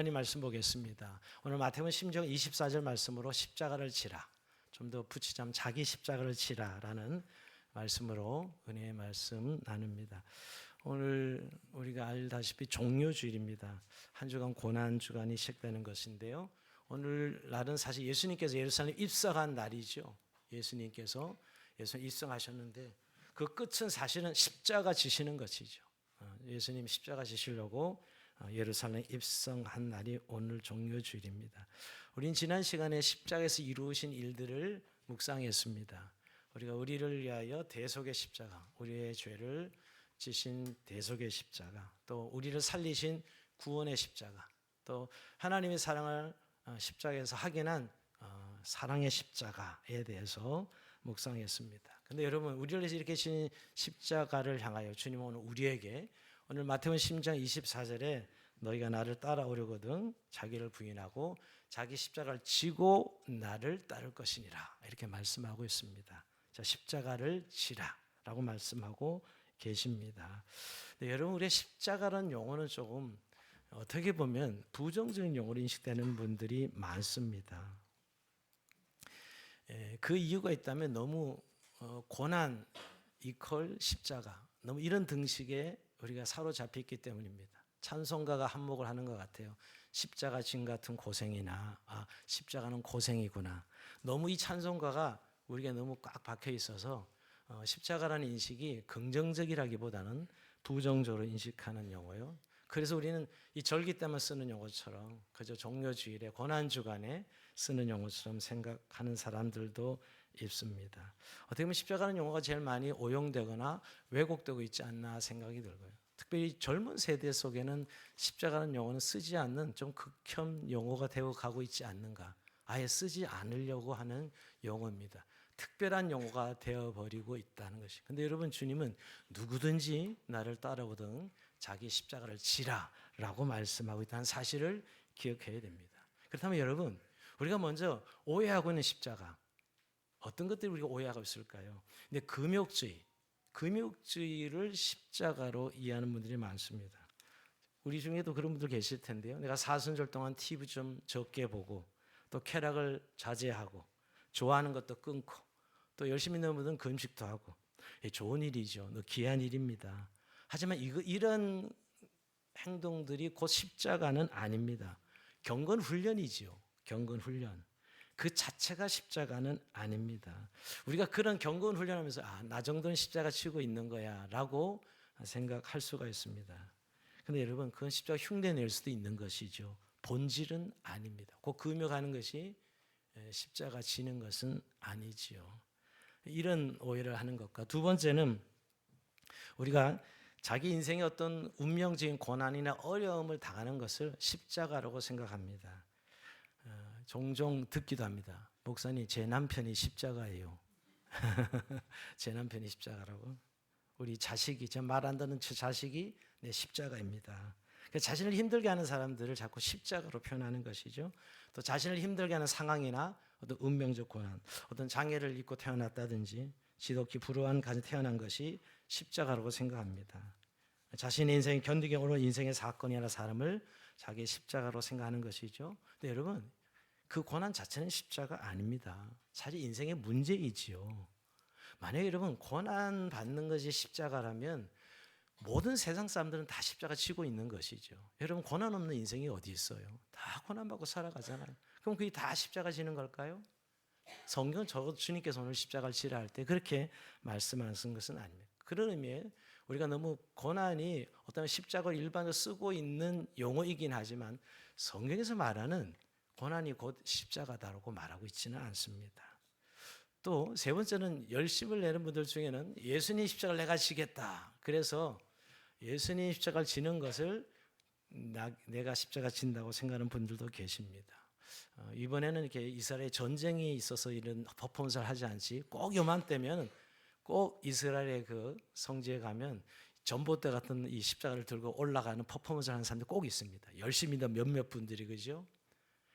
하나님 말씀 보겠습니다. 오늘 마태복음 10장 24절 말씀으로 십자가를 지라. 좀 더 붙이자면 자기 십자가를 지라라는 말씀으로 은혜의 말씀 나눕니다. 오늘 우리가 알다시피 종료주일입니다. 한 주간 고난 주간이 시작되는 것인데요. 오늘 날은 사실 예수님께서 예루살렘 입성한 날이죠. 예수님 입성하셨는데 그 끝은 사실은 십자가 지시는 것이죠. 예수님 십자가 지시려고 예루살렘 입성한 날이 오늘 종료주일입니다. 우린 지난 시간에 십자가에서 이루신 일들을 묵상했습니다. 우리가 우리를 위하여 대속의 십자가, 우리의 죄를 지신 대속의 십자가, 또 우리를 살리신 구원의 십자가, 또 하나님의 사랑을 십자가에서 확인한 사랑의 십자가에 대해서 묵상했습니다. 근데 여러분, 우리를 위해서 이렇게 신 십자가를 향하여 주님은 오늘 우리에게 오늘 마태복음 10장 24절에 너희가 나를 따라오려거든 자기를 부인하고 자기 십자가를 지고 나를 따를 것이니라 이렇게 말씀하고 있습니다. 자, 십자가를 지라라고 말씀하고 계십니다. 네, 여러분, 우리의 십자가라는 용어는 조금 어떻게 보면 부정적인 용어로 인식되는 분들이 많습니다. 그 이유가 있다면 너무 고난 이퀄 십자가, 너무 이런 등식에 우리가 사로잡혔기 때문입니다. 찬송가가 한몫을 하는 것 같아요. 십자가 진 같은 고생이나 십자가는 고생이구나. 너무 이 찬송가가 우리가 너무 꽉 박혀 있어서 십자가라는 인식이 긍정적이라기보다는 부정적으로 인식하는 용어요. 그래서 우리는 이 절기 때만 쓰는 용어처럼 그저 종료주일에 고난주간에 쓰는 용어처럼 생각하는 사람들도 있습니다. 어떻게 보면 십자가라는 용어가 제일 많이 오용되거나 왜곡되고 있지 않나 생각이 들고요. 특별히 젊은 세대 속에는 십자가라는 용어는 쓰지 않는 좀 극혐 용어가 되어 가고 있지 않는가. 아예 쓰지 않으려고 하는 용어입니다. 특별한 용어가 되어버리고 있다는 것이. 근데 여러분, 주님은 누구든지 나를 따라오든 자기 십자가를 지라라고 말씀하고 있다는 사실을 기억해야 됩니다. 그렇다면 여러분, 우리가 먼저 오해하고 있는 십자가, 어떤 것들이 우리가 오해하고 있을까요? 근데 금욕주의를 십자가로 이해하는 분들이 많습니다. 우리 중에도 그런 분들 계실 텐데요. 내가 사순절 동안 TV 좀 적게 보고 또 쾌락을 자제하고 좋아하는 것도 끊고 또 열심히 있는 분들은 금식도 하고 좋은 일이죠. 귀한 일입니다. 하지만 이런 행동들이 곧 십자가는 아닙니다. 경건훈련이지요. 경건훈련. 그 자체가 십자가는 아닙니다. 우리가 그런 경건훈련하면서 나 정도는 십자가 치고 있는 거야 라고 생각할 수가 있습니다. 그런데 여러분, 그건 십자가 흉내낼 수도 있는 것이죠. 본질은 아닙니다. 곧 금욕하는 것이 십자가 지는 것은 아니지요. 이런 오해를 하는 것과 두 번째는 우리가 자기 인생의 어떤 운명적인 고난이나 어려움을 당하는 것을 십자가라고 생각합니다. 종종 듣기도 합니다. 목사님, 제 남편이 십자가예요. 제 남편이 십자가라고. 우리 자식이, 저 말 안 듣는 저 자식이 내 십자가입니다. 자신을 힘들게 하는 사람들을 자꾸 십자가로 표현하는 것이죠. 또 자신을 힘들게 하는 상황이나 어떤 운명적 고난, 어떤 장애를 입고 태어났다든지 지독히 불우한 가정에 태어난 것이 십자가라고 생각합니다. 자신의 인생에 견디기 어려운 인생의 사건이나 사람을 자기의 십자가로 생각하는 것이죠. 근데 여러분, 그 고난 자체는 십자가 아닙니다. 사실 인생의 문제이지요. 만약에 여러분 고난 받는 것이 십자가라면 모든 세상 사람들은 다 십자가 치고 있는 것이죠. 여러분, 고난 없는 인생이 어디 있어요? 다 고난받고 살아가잖아요. 그럼 그게 다 십자가 지는 걸까요? 성경은 적어도 주님께서 오늘 십자가를 지라 할 때 그렇게 말씀하신 것은 아닙니다. 그런 의미에 우리가 너무 고난이 어떤 십자가를 일반적으로 쓰고 있는 용어이긴 하지만 성경에서 말하는 고난이 곧 십자가다라고 말하고 있지는 않습니다. 또 세 번째는 열심을 내는 분들 중에는 예수님 십자가를 내가 지겠다. 그래서 예수님 십자가를 지는 것을 내가 십자가 진다고 생각하는 분들도 계십니다. 이번에는 이렇게 이스라엘 전쟁이 있어서 이런 퍼포먼스를 하지 않지, 꼭 요맘때면 꼭 이스라엘의 그 성지에 가면 전봇대 같은 이 십자가를 들고 올라가는 퍼포먼스를 하는 사람들이 꼭 있습니다. 열심히 있는 몇몇 분들이, 그죠?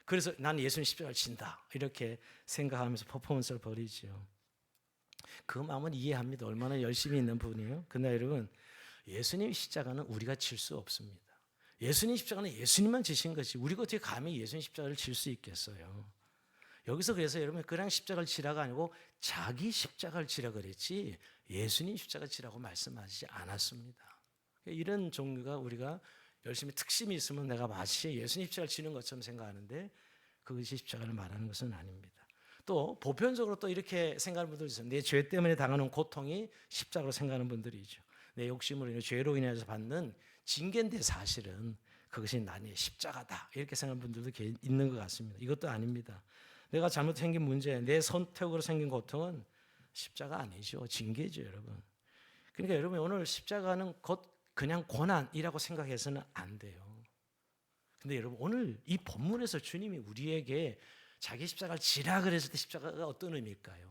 그래서 나는 예수님 십자가를 진다 이렇게 생각하면서 퍼포먼스를 벌이죠. 그 마음은 이해합니다. 얼마나 열심히 있는 분이에요. 그러나 여러분, 예수님 십자가는 우리가 칠 수 없습니다. 예수님 십자가는 예수님만 지신 것이 우리가 어떻게 감히 예수님 십자가를 질 수 있겠어요? 여기서 그래서 여러분 그냥 십자가를 지라가 아니고 자기 십자가를 지라 그랬지 예수님 십자가 지라고 말씀하시지 않았습니다. 이런 종류가 우리가 열심히 특심이 있으면 내가 마치 예수님 십자가를 지는 것처럼 생각하는데 그것이 십자가를 말하는 것은 아닙니다. 또 보편적으로 또 이렇게 생각하는 분들이 있어요. 내 죄 때문에 당하는 고통이 십자가로 생각하는 분들이죠. 내 욕심으로 인해 죄로 인해서 받는 징계인데 사실은 그것이 나의 십자가다 이렇게 생각하는 분들도 있는 것 같습니다. 이것도 아닙니다. 내가 잘못 생긴 문제, 내 선택으로 생긴 고통은 십자가 아니죠. 징계죠, 여러분. 그러니까 여러분 오늘 십자가는 곧 그냥 고난이라고 생각해서는 안 돼요. 근데 여러분 오늘 이 본문에서 주님이 우리에게 자기 십자가를 지라 그랬을 때 십자가가 어떤 의미일까요?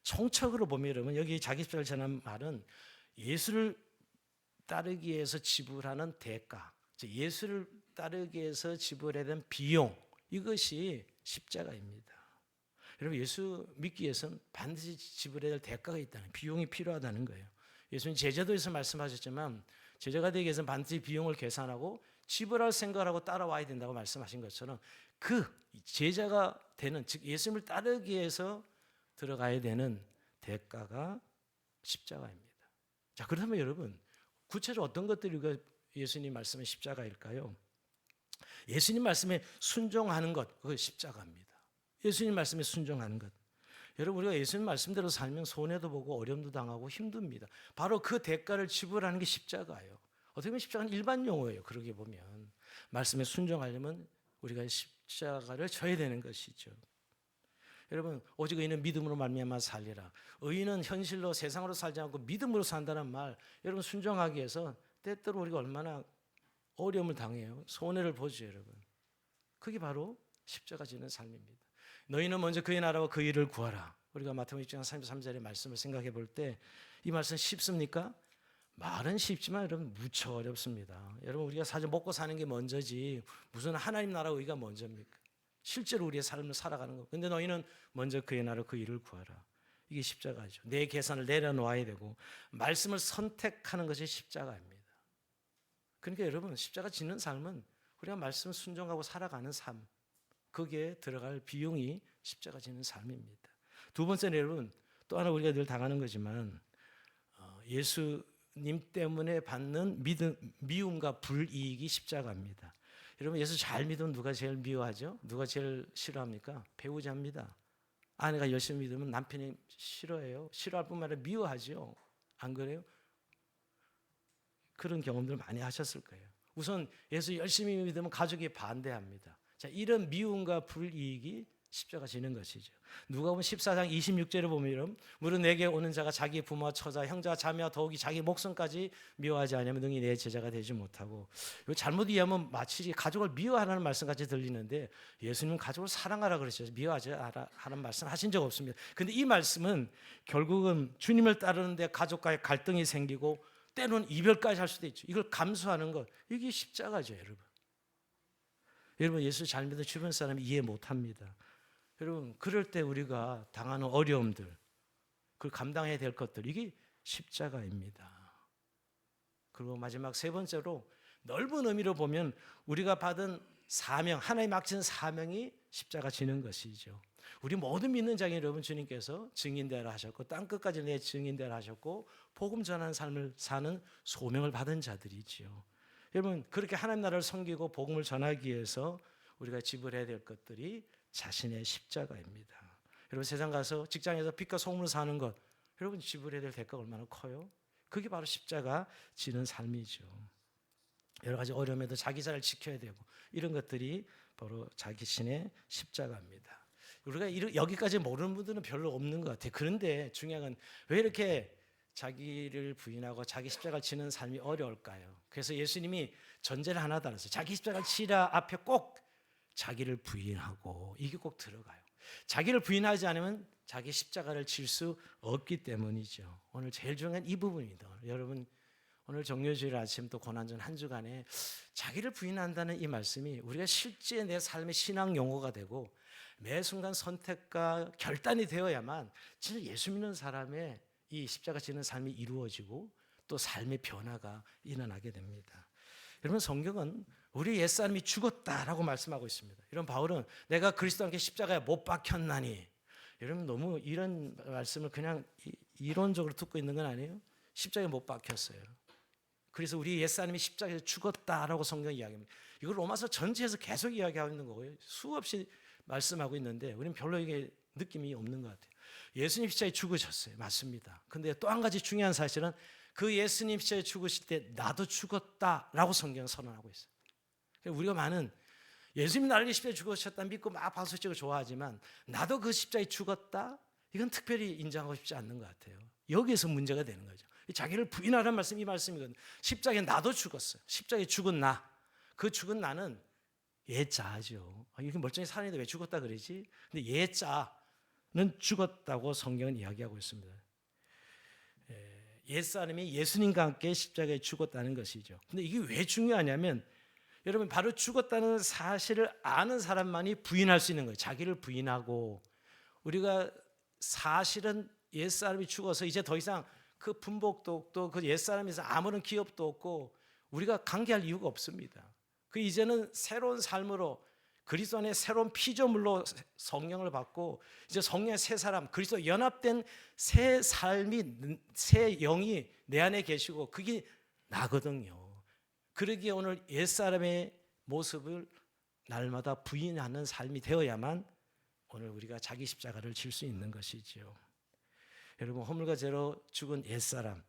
총적으로 보면 여러분 여기 자기 십자가를 지라는 말은 예수를 따르기 위해서 지불하는 대가, 예수를 따르기 위해서 지불해야 되는 비용, 이것이 십자가입니다. 여러분 예수 믿기 위해서는 반드시 지불해야 될 대가가 있다는, 비용이 필요하다는 거예요. 예수님 제자도에서 말씀하셨지만 제자가 되기 위해서는 반드시 비용을 계산하고 지불할 생각을 하고 따라와야 된다고 말씀하신 것처럼 그 제자가 되는, 즉 예수님을 따르기 위해서 들어가야 되는 대가가 십자가입니다. 자, 그렇다면 여러분 구체적으로 어떤 것들이 예수님 말씀의 십자가일까요? 예수님 말씀에 순종하는 것, 그게 십자가입니다. 예수님 말씀에 순종하는 것. 여러분 우리가 예수님 말씀대로 살면 손해도 보고 어려움도 당하고 힘듭니다. 바로 그 대가를 지불하는 게 십자가예요. 어떻게 보면 십자가는 일반 용어예요. 그러게 보면 말씀에 순종하려면 우리가 십자가를 져야 되는 것이죠. 여러분 오직 의인은 믿음으로 말미암아 살리라. 의인은 현실로 세상으로 살지 않고 믿음으로 산다는 말, 여러분 순종하기 위해서 때때로 우리가 얼마나 어려움을 당해요. 손해를 보죠, 여러분. 그게 바로 십자가 지는 삶입니다. 너희는 먼저 그의 나라와 그 일을 구하라. 우리가 마태복음 6장 33절의 말씀을 생각해 볼 때 이 말씀 쉽습니까? 말은 쉽지만 여러분 무척 어렵습니다. 여러분 우리가 사실 먹고 사는 게 먼저지 무슨 하나님 나라 의가 먼저입니까? 실제로 우리의 삶을 살아가는 거. 근데 너희는 먼저 그의 나라 그 일을 구하라. 이게 십자가죠. 내 계산을 내려놓아야 되고 말씀을 선택하는 것이 십자가입니다. 그러니까 여러분 십자가 지는 삶은 우리가 말씀 순종하고 살아가는 삶, 거기에 들어갈 비용이 십자가 지는 삶입니다. 두 번째는 여러분 또 하나 우리가 늘 당하는 거지만 예수님 때문에 받는 미움과 불이익이 십자가입니다. 여러분 예수 잘 믿으면 누가 제일 미워하죠? 누가 제일 싫어합니까? 배우자입니다. 아내가 열심히 믿으면 남편이 싫어해요. 싫어할 뿐만 아니라 미워하죠. 안 그래요? 그런 경험들 많이 하셨을 거예요. 우선 예수 열심히 믿으면 가족이 반대합니다. 자, 이런 미움과 불이익이 십자가 지는 것이죠. 누가복음 14장 26절에 보면 무릇 내게 오는 자가 자기 부모와 처자 형제와 자매와 더욱이 자기 목숨까지 미워하지 않으면 능히 내 제자가 되지 못하고, 잘못 이해하면 마치 가족을 미워하라는 말씀까지 들리는데 예수님은 가족을 사랑하라 그러셨죠. 미워하지 않으라는 말씀 하신 적 없습니다. 그런데 이 말씀은 결국은 주님을 따르는데 가족과의 갈등이 생기고 때로는 이별까지 할 수도 있죠. 이걸 감수하는 것, 이게 십자가죠, 여러분. 여러분 예수 잘 믿는 주변 사람이 이해 못합니다. 여러분 그럴 때 우리가 당하는 어려움들, 그걸 감당해야 될 것들, 이게 십자가입니다. 그리고 마지막 세 번째로 넓은 의미로 보면 우리가 받은 사명, 하나님 맡기신 사명이 십자가 지는 것이죠. 우리 모든 믿는 자인 여러분 주님께서 증인되라 하셨고 땅끝까지 내 증인되라 하셨고 복음 전하는 삶을 사는 소명을 받은 자들이지요. 여러분 그렇게 하나님 나라를 섬기고 복음을 전하기 위해서 우리가 지불해야 될 것들이 자신의 십자가입니다. 여러분 세상 가서 직장에서 빛과 소금으로 사는 것, 여러분 지불해야 될 대가가 얼마나 커요? 그게 바로 십자가 지는 삶이죠. 여러 가지 어려움에도 자기 자를 지켜야 되고 이런 것들이 바로 자기 신의 십자가입니다. 우리가 여기까지 모르는 분들은 별로 없는 것 같아요. 그런데 중요한 건 왜 이렇게 자기를 부인하고 자기 십자가를 지는 삶이 어려울까요? 그래서 예수님이 전제를 하나 달았어요. 자기 십자가를 지라 앞에 꼭 자기를 부인하고, 이게 꼭 들어가요. 자기를 부인하지 않으면 자기 십자가를 질 수 없기 때문이죠. 오늘 제일 중요한 이 부분입니다. 여러분 오늘 정료주일 아침 또 고난전 한 주간에 자기를 부인한다는 이 말씀이 우리가 실제 내 삶의 신앙 용어가 되고 매 순간 선택과 결단이 되어야만 진짜 예수 믿는 사람의 이 십자가 지는 삶이 이루어지고 또 삶의 변화가 일어나게 됩니다. 여러분 성경은 우리 옛사람이 죽었다라고 말씀하고 있습니다. 이런 바울은 내가 그리스도와 함께 십자가에 못 박혔나니, 여러분 너무 이런 말씀을 그냥 이론적으로 듣고 있는 건 아니에요. 십자가에 못 박혔어요. 그래서 우리 옛사람이 십자가에서 죽었다라고 성경이 이야기합니다. 이걸 로마서 전체에서 계속 이야기하고 있는 거고요. 수없이 말씀하고 있는데 우리는 별로 이게 느낌이 없는 것 같아요. 예수님 십자가에 죽으셨어요. 맞습니다. 근데 또 한 가지 중요한 사실은 그 예수님 십자가에 죽으실 때 나도 죽었다라고 성경은 선언하고 있어요. 우리가 많은 예수님이 나를 위해 십자가에 죽으셨다 믿고 막 박수 치고 좋아하지만 나도 그 십자가에 죽었다? 이건 특별히 인정하고 싶지 않는 것 같아요. 여기에서 문제가 되는 거죠. 자기를 부인하라는 말씀, 이 말씀이거든요. 십자가에 나도 죽었어요. 십자가에 죽은 나, 그 죽은 나는 예자죠. 이렇게 멀쩡히 살았는데 왜 죽었다 그러지? 근데 예자는 죽었다고 성경은 이야기하고 있습니다. 옛사람이 예수님과 함께 십자가에 죽었다는 것이죠. 근데 이게 왜 중요하냐면 여러분, 바로 죽었다는 사실을 아는 사람만이 부인할 수 있는 거예요. 자기를 부인하고, 우리가 사실은 옛사람이 죽어서 이제 더 이상 그 분복도 없고 그 옛사람에서 아무런 기업도 없고 우리가 관계할 이유가 없습니다. 그 이제는 새로운 삶으로 그리스도 안에 새로운 피조물로 성령을 받고 이제 성령의 새 사람, 그리스도 연합된 새 삶이, 새 영이 내 안에 계시고 그게 나거든요. 그러기에 오늘 옛사람의 모습을 날마다 부인하는 삶이 되어야만 오늘 우리가 자기 십자가를 질 수 있는 것이지요. 여러분, 허물과 죄로 죽은 옛사람,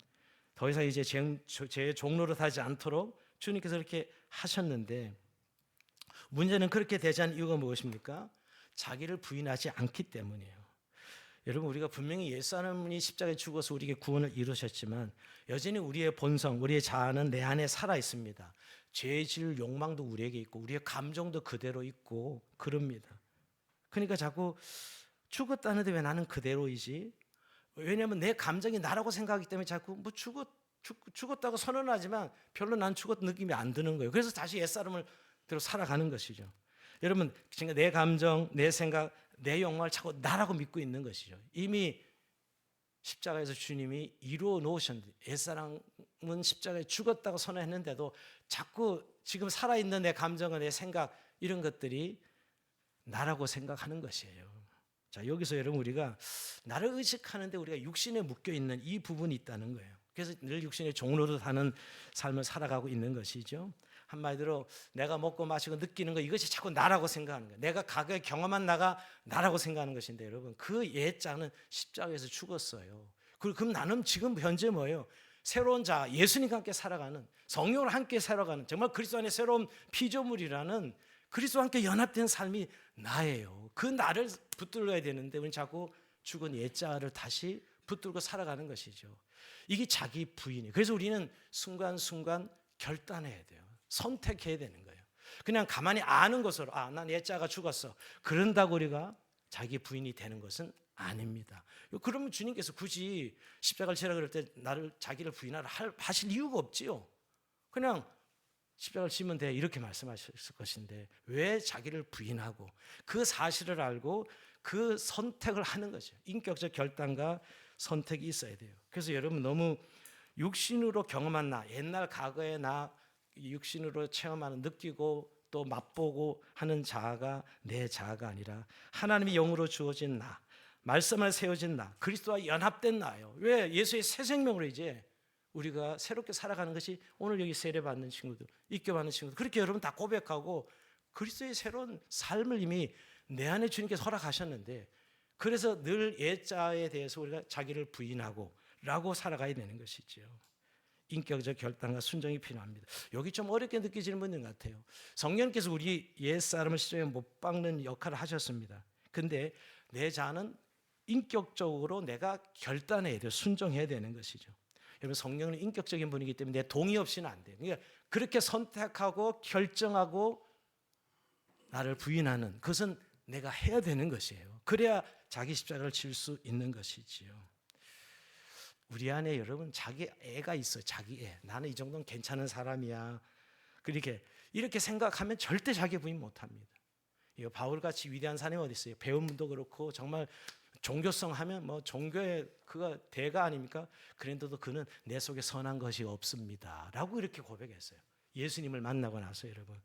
더 이상 이제 제 종로로 타지 않도록 주님께서 이렇게 하셨는데, 문제는 그렇게 되지 않은 이유가 무엇입니까? 자기를 부인하지 않기 때문이에요. 여러분, 우리가 분명히 옛사람이 십자가에 죽어서 우리에게 구원을 이루셨지만 여전히 우리의 본성, 우리의 자아는 내 안에 살아 있습니다. 죄 지을 욕망도 우리에게 있고 우리의 감정도 그대로 있고 그럽니다. 그러니까 자꾸 죽었다는데 왜 나는 그대로이지? 왜냐하면 내 감정이 나라고 생각하기 때문에 자꾸 뭐 죽었다고 선언하지만 별로 난 죽었던 느낌이 안 드는 거예요. 그래서 다시 옛사람을 대로 살아가는 것이죠. 여러분, 그러니까 내 감정, 내 생각, 내 욕망을 자꾸 나라고 믿고 있는 것이죠. 이미 십자가에서 주님이 이루어 놓으셨는데, 옛사람은 십자가에 죽었다고 선언했는데도 자꾸 지금 살아있는 내 감정과 내 생각, 이런 것들이 나라고 생각하는 것이에요. 자, 여기서 여러분, 우리가 나를 의식하는데 우리가 육신에 묶여있는 이 부분이 있다는 거예요. 그래서 늘 육신의 종로로 사는 삶을 살아가고 있는 것이죠. 한마디로 내가 먹고 마시고 느끼는 거, 이것이 자꾸 나라고 생각하는 거예요. 내가 과거에 경험한 나라고 생각하는 것인데, 여러분, 그 옛자는 십자가에서 죽었어요. 그럼 나는 지금 현재 뭐예요? 새로운 자, 예수님과 함께 살아가는, 성령으로 함께 살아가는, 정말 그리스도 안에 새로운 피조물이라는, 그리스도와 함께 연합된 삶이 나예요. 그 나를 붙들어야 되는데 우리는 자꾸 죽은 옛자를 다시 붙들고 살아가는 것이죠. 이게 자기 부인이에요. 그래서 우리는 순간순간 결단해야 돼요. 선택해야 되는 거예요. 그냥 가만히 아는 것으로, 난 옛자가 죽었어, 그런다고 우리가 자기 부인이 되는 것은 아닙니다. 그러면 주님께서 굳이 십자가를 지라 그럴 때 나를, 자기를 부인하라 하실 이유가 없지요. 그냥 십자가를 지면 돼, 이렇게 말씀하셨을 것인데 왜 자기를 부인하고 그 사실을 알고 그 선택을 하는 거죠. 인격적 결단과 선택이 있어야 돼요. 그래서 여러분, 너무 육신으로 경험한 나, 옛날 과거의 나, 육신으로 체험하는, 느끼고 또 맛보고 하는 자아가 내 자아가 아니라 하나님의 영으로 주어진 나, 말씀을 세워진 나, 그리스도와 연합된 나예요. 왜? 예수의 새 생명으로 이제 우리가 새롭게 살아가는 것이, 오늘 여기 세례받는 친구들, 입교받는 친구들, 그렇게 여러분 다 고백하고 그리스도의 새로운 삶을 이미 내 안에 주님께서 허락하셨는데, 그래서 늘 옛자에 대해서 우리가 자기를 부인하고 라고 살아가야 되는 것이죠. 인격적 결단과 순종이 필요합니다. 여기 좀 어렵게 느껴지는 분들 같아요. 성령께서 우리 옛사람을 십자가에 못 박는 역할을 하셨습니다. 근데 내 자는 인격적으로 내가 결단해야 돼요. 순종해야 되는 것이죠. 여러분, 성령은 인격적인 분이기 때문에 내 동의 없이는 안 돼요. 그러니까 그렇게 선택하고 결정하고 나를 부인하는 그것은 내가 해야 되는 것이에요. 그래야 자기 십자가를 질 수 있는 것이지요. 우리 안에 여러분 자기 애가 있어요. 자기 애. 나는 이 정도는 괜찮은 사람이야. 이렇게 생각하면 절대 자기 부인 못합니다. 바울같이 위대한 사람이 어디 있어요? 배운 분도 그렇고 정말 종교성 하면 뭐 종교의 그가 대가 아닙니까? 그런데도 그는 내 속에 선한 것이 없습니다 라고 이렇게 고백했어요. 예수님을 만나고 나서. 여러분,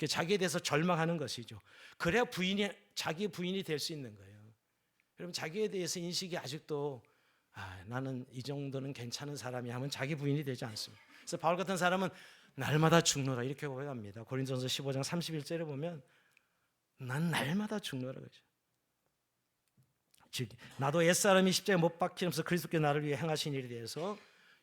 자기에 대해서 절망하는 것이죠. 그래야 자기 부인이 될 수 있는 거예요. 여러분, 자기에 대해서 인식이 아직도 나는 이 정도는 괜찮은 사람이 하면 자기 부인이 되지 않습니다. 그래서 바울 같은 사람은 날마다 죽노라 이렇게 고백합니다. 고린도전서 15장 31절에 보면 난 날마다 죽노라 그러죠. 즉 나도 옛사람이 십자가에 못 박히면서 그리스도께 나를 위해 행하신 일에 대해서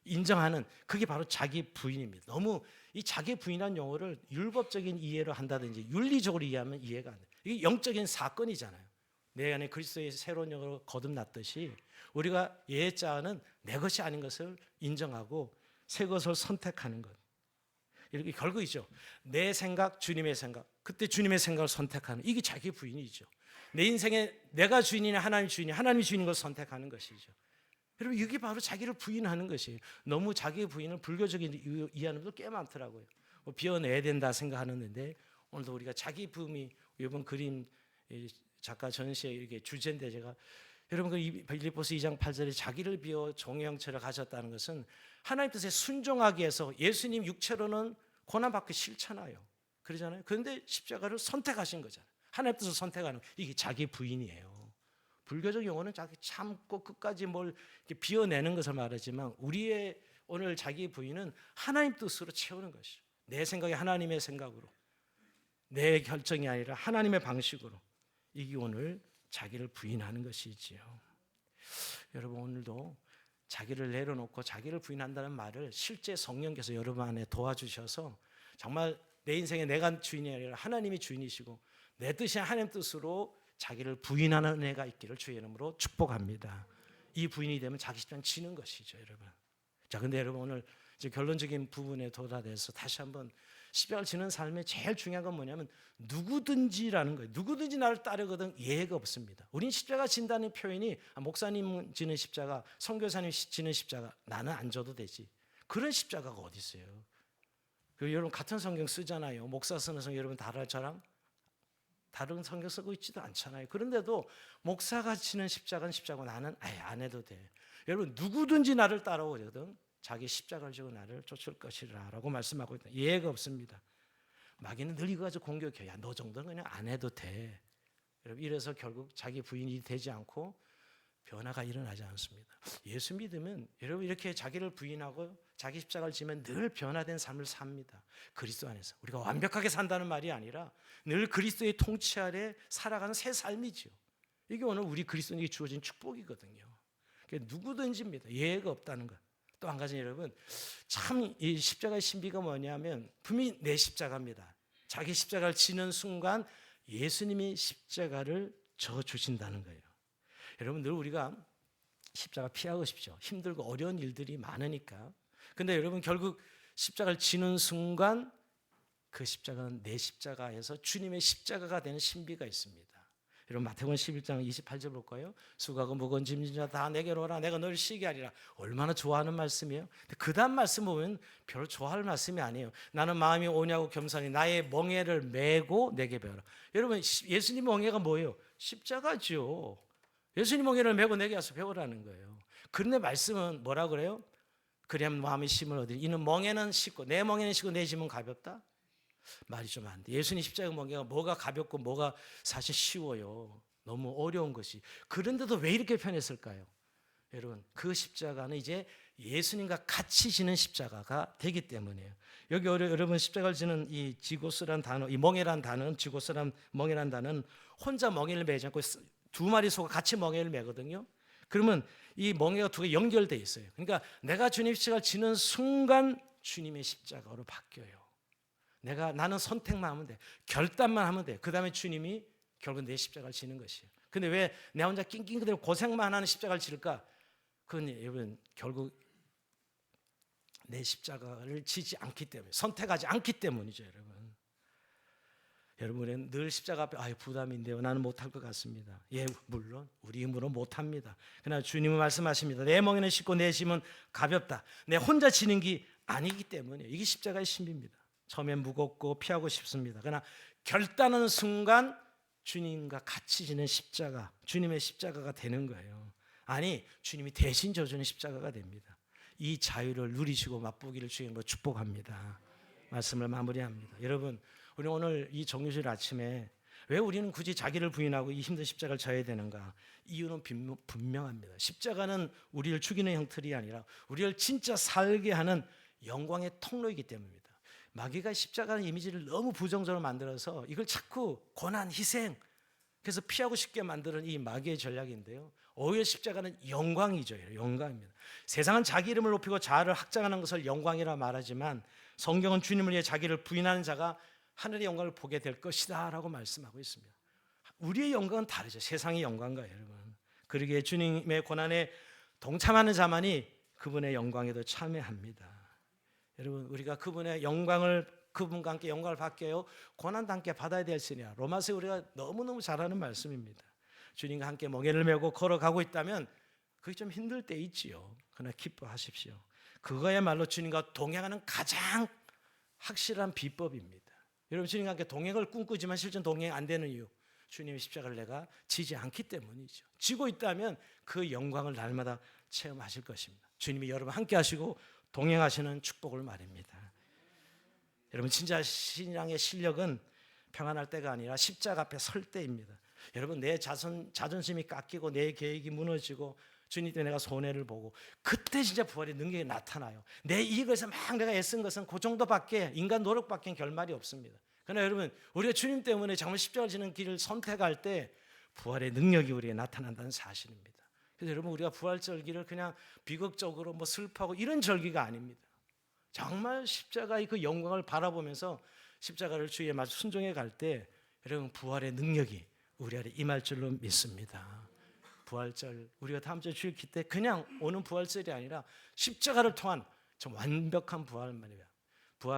인정하는, 그게 바로 자기 부인입니다. 너무 이 자기 부인한 용어를 율법적인 이해로 한다든지 윤리적으로 이해하면 이해가 안 돼요. 이게 영적인 사건이잖아요. 내 안에 그리스도의 새로운 영으로 거듭났듯이 우리가 예자는 내 것이 아닌 것을 인정하고 새 것을 선택하는 것. 이렇게 결국이죠. 내 생각, 주님의 생각. 그때 주님의 생각을 선택하는, 이게 자기 부인이죠. 내 인생에 내가 주인이냐 하나님 주인이, 하나님이 주인인 걸 선택하는 것이죠. 여러분, 이게 바로 자기를 부인하는 것이에요. 너무 자기 부인을 불교적인 이해하는 분들 꽤 많더라고요. 비워내야 된다 생각하는데, 오늘도 우리가 자기 부인이, 이번 그림 작가 전시회 이렇게 주제인데, 제가 여러분 그 빌립보서 2장 8절에 자기를 비워 종의 형체를 가졌다는 것은 하나님 뜻에 순종하기 위해서, 예수님 육체로는 고난받기 싫잖아요. 그러잖아요. 그런데 십자가를 선택하신 거잖아요. 하나님 뜻을 선택하는, 이게 자기 부인이에요. 불교적 용어는 자기 참고 끝까지 뭘 이렇게 비워내는 것을 말하지만, 우리의 오늘 자기 부인은 하나님 뜻으로 채우는 것이죠. 내 생각이 하나님의 생각으로, 내 결정이 아니라 하나님의 방식으로, 이게 오늘 자기를 부인하는 것이지요. 여러분, 오늘도 자기를 내려놓고 자기를 부인한다는 말을 실제 성령께서 여러분 안에 도와주셔서 정말 내 인생에 내가 주인이 아니라 하나님이 주인이시고 내 뜻이 하나님 뜻으로 자기를 부인하는 은혜가 있기를 주의 이름으로 축복합니다. 이 부인이 되면 자기 십자가는 지는 것이죠, 여러분. 자, 근데 여러분, 오늘 이제 결론적인 부분에 도달해서 다시 한번 십자가를 지는 삶의 제일 중요한 건 뭐냐면 누구든지라는 거예요. 누구든지 나를 따르거든 예외가 없습니다. 우린 십자가 진다는 표현이 목사님 지는 십자가, 선교사님 지는 십자가, 나는 안 져도 되지. 그런 십자가가 어디 있어요? 여러분 같은 성경 쓰잖아요. 목사 쓰는 성경 여러분 저랑 다른 성경 쓰고 있지도 않잖아요. 그런데도 목사가 지는 십자가는 십자가고 나는 아예 안 해도 돼. 여러분 누구든지 나를 따라오거든 자기 십자가를 지고 나를 쫓을 것이라 라고 말씀하고 있다. 예외가 없습니다. 마귀는 늘 이거 가지고 공격해요. 야, 너 정도는 그냥 안 해도 돼. 여러분, 이래서 결국 자기 부인이 되지 않고 변화가 일어나지 않습니다. 예수 믿으면 여러분 이렇게 자기를 부인하고 자기 십자가를 지면 늘 변화된 삶을 삽니다. 그리스도 안에서. 우리가 완벽하게 산다는 말이 아니라 늘 그리스도의 통치 아래 살아가는 새 삶이죠. 이게 오늘 우리 그리스도인에게 주어진 축복이거든요. 누구든지입니다. 예외가 없다는 것. 또 한 가지 여러분, 참 이 십자가의 신비가 뭐냐면 분명히 내 십자가입니다. 자기 십자가를 지는 순간 예수님이 십자가를 져 주신다는 거예요. 여러분, 늘 우리가 십자가 피하고 싶죠. 힘들고 어려운 일들이 많으니까. 근데 여러분 결국 십자가를 지는 순간 그 십자가는 내 십자가에서 주님의 십자가가 되는 신비가 있습니다. 여러분 마태복음 11장 28절 볼까요? 수고하고 무거운 짐진 자 다 내게로 오라 내가 너를 쉬게 하리라. 얼마나 좋아하는 말씀이에요. 그 다음 말씀 보면 별로 좋아할 말씀이 아니에요. 나는 마음이 오냐고 겸손히 나의 멍에를 메고 내게 배워라. 여러분 예수님 멍에가 뭐예요? 십자가죠. 예수님 멍에를 메고 내게 와서 배우라는 거예요. 그런데 말씀은 뭐라 그래요? 그리하면 마음의 힘을 얻으리. 이는 멍에는 쉽고 내 멍에는 쉽고 내 짐은 가볍다. 말이 좀 안 돼. 예수님 십자가 멍에가 뭐가 가볍고 뭐가 사실 쉬워요. 너무 어려운 것이. 그런데도 왜 이렇게 편했을까요? 여러분 그 십자가는 이제 예수님과 같이 지는 십자가가 되기 때문이에요. 여기 여러분 십자가를 지는 이 지고스란 단어, 이 멍에란 단어는 지고스란 멍에란 단어는 혼자 멍에를 매지 않고 두 마리 소가 같이 멍에를 매거든요. 그러면 이 멍에가 두 개 연결되어 있어요. 그러니까 내가 주님 십자가를 지는 순간 주님의 십자가로 바뀌어요. 나는 선택만 하면 돼. 결단만 하면 돼. 그 다음에 주님이 결국 내 십자가를 지는 것이에요. 근데 왜 내 혼자 낑낑 그대로 고생만 하는 십자가를 지을까? 그건 여러분 결국 내 십자가를 지지 않기 때문에, 선택하지 않기 때문이죠, 여러분. 여러분은 늘 십자가 앞에 부담인데요. 나는 못할 것 같습니다. 예, 물론 우리 힘으로 못합니다. 그러나 주님은 말씀하십니다. 내 멍에는 쉽고 내 짐은 가볍다. 내 혼자 지는 게 아니기 때문에 이게 십자가의 신비입니다. 처음엔 무겁고 피하고 싶습니다. 그러나 결단하는 순간 주님과 같이 지는 십자가, 주님의 십자가가 되는 거예요. 아니, 주님이 대신 져주는 십자가가 됩니다. 이 자유를 누리시고 맛보기를 주님으로 축복합니다. 말씀을 마무리합니다. 여러분 우리 오늘 이 정유실 아침에 왜 우리는 굳이 자기를 부인하고 이 힘든 십자가를 져야 되는가? 이유는 분명합니다. 십자가는 우리를 죽이는 형틀이 아니라 우리를 진짜 살게 하는 영광의 통로이기 때문입니다. 마귀가 십자가의 이미지를 너무 부정적으로 만들어서 이걸 자꾸 고난, 희생, 그래서 피하고 싶게 만드는 이 마귀의 전략인데요. 오히려 십자가는 영광이죠. 영광입니다. 세상은 자기 이름을 높이고 자아를 확장하는 것을 영광이라 말하지만 성경은 주님을 위해 자기를 부인하는 자가 하늘의 영광을 보게 될 것이다 라고 말씀하고 있습니다. 우리의 영광은 다르죠. 세상의 영광과 여러분. 그러기에 주님의 고난에 동참하는 자만이 그분의 영광에도 참여합니다. 여러분, 우리가 그분의 영광을, 그분과 함께 영광을 받게요, 고난도 함께 받아야 될지냐. 로마서에 우리가 너무너무 잘 아는 말씀입니다. 주님과 함께 멍에를 메고 걸어가고 있다면 그게 좀 힘들 때 있지요. 그러나 기뻐하십시오. 그거야말로 주님과 동행하는 가장 확실한 비법입니다. 여러분, 주님과 함께 동행을 꿈꾸지만 실전 동행 안 되는 이유, 주님의 십자가를 내가 지지 않기 때문이죠. 지고 있다면 그 영광을 날마다 체험하실 것입니다. 주님이 여러분 함께 하시고 동행하시는 축복을 말입니다. 여러분, 진짜 신앙의 실력은 평안할 때가 아니라 십자가 앞에 설 때입니다. 여러분, 내 자존심이 깎이고 내 계획이 무너지고 주님 때문에 내가 손해를 보고 그때 진짜 부활의 능력이 나타나요. 내 이익을 위해서 막 내가 애쓴 것은 그 정도밖에, 인간 노력밖에 결말이 없습니다. 그러나 여러분, 우리가 주님 때문에 정말 십자가를 지는 길을 선택할 때 부활의 능력이 우리에게 나타난다는 사실입니다. 그래서 여러분, 우리가 부활 절기를 그냥 비극적으로 뭐 슬퍼하고 이런 절기가 아닙니다. 정말 십자가의 그 영광을 바라보면서 십자가를 주의 맞 순종해 갈 때 여러분, 부활의 능력이 우리 안에 임할 줄로 믿습니다. 부활절, 우리가 다음 주에 주일 기 때 그냥 오는 부활절이 아니라 십자가를 통한 좀 완벽한 부활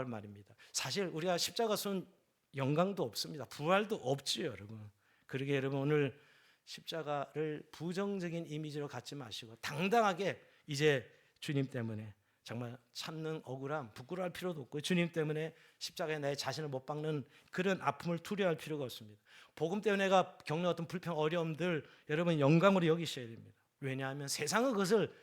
말입니다. 사실 우리가 십자가 손 영광도 없습니다. 부활도 없지요, 여러분. 그러게 여러분, 오늘 십자가를 부정적인 이미지로 갖지 마시고 당당하게 이제 주님 때문에 정말 참는 억울함, 부끄러워할 필요도 없고 주님 때문에 십자가에 내 자신을 못 박는 그런 아픔을 두려워할 필요가 없습니다. 복음 때문에 내가 겪는 어떤 불평, 어려움들 여러분 영광으로 여기셔야 됩니다. 왜냐하면 세상은 그것을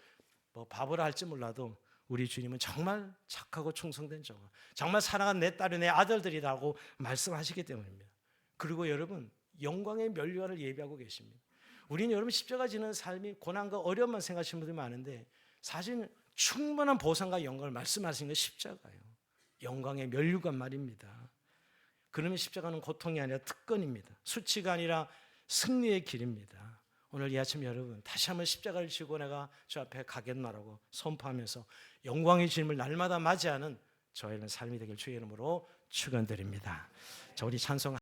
뭐 바보라 할지 몰라도 우리 주님은 정말 착하고 충성된 종, 정말 사랑하는 내 딸이 내 아들들이라고 말씀하시기 때문입니다. 그리고 여러분, 영광의 면류관을 예비하고 계십니다. 우리는 여러분 십자가 지는 삶이 고난과 어려움만 생각하시는 분들이 많은데 사실 충분한 보상과 영광을 말씀하시는 게 십자가예요. 영광의 면류관 말입니다. 그러면 십자가는 고통이 아니라 특권입니다. 수치가 아니라 승리의 길입니다. 오늘 이 아침 여러분, 다시 한번 십자가를 지고 내가 주 앞에 가겠나라고 선포하면서 영광의 주님을 날마다 맞이하는 저희는 삶이 되길 주의 이름으로 축원드립니다. 자, 우리 찬송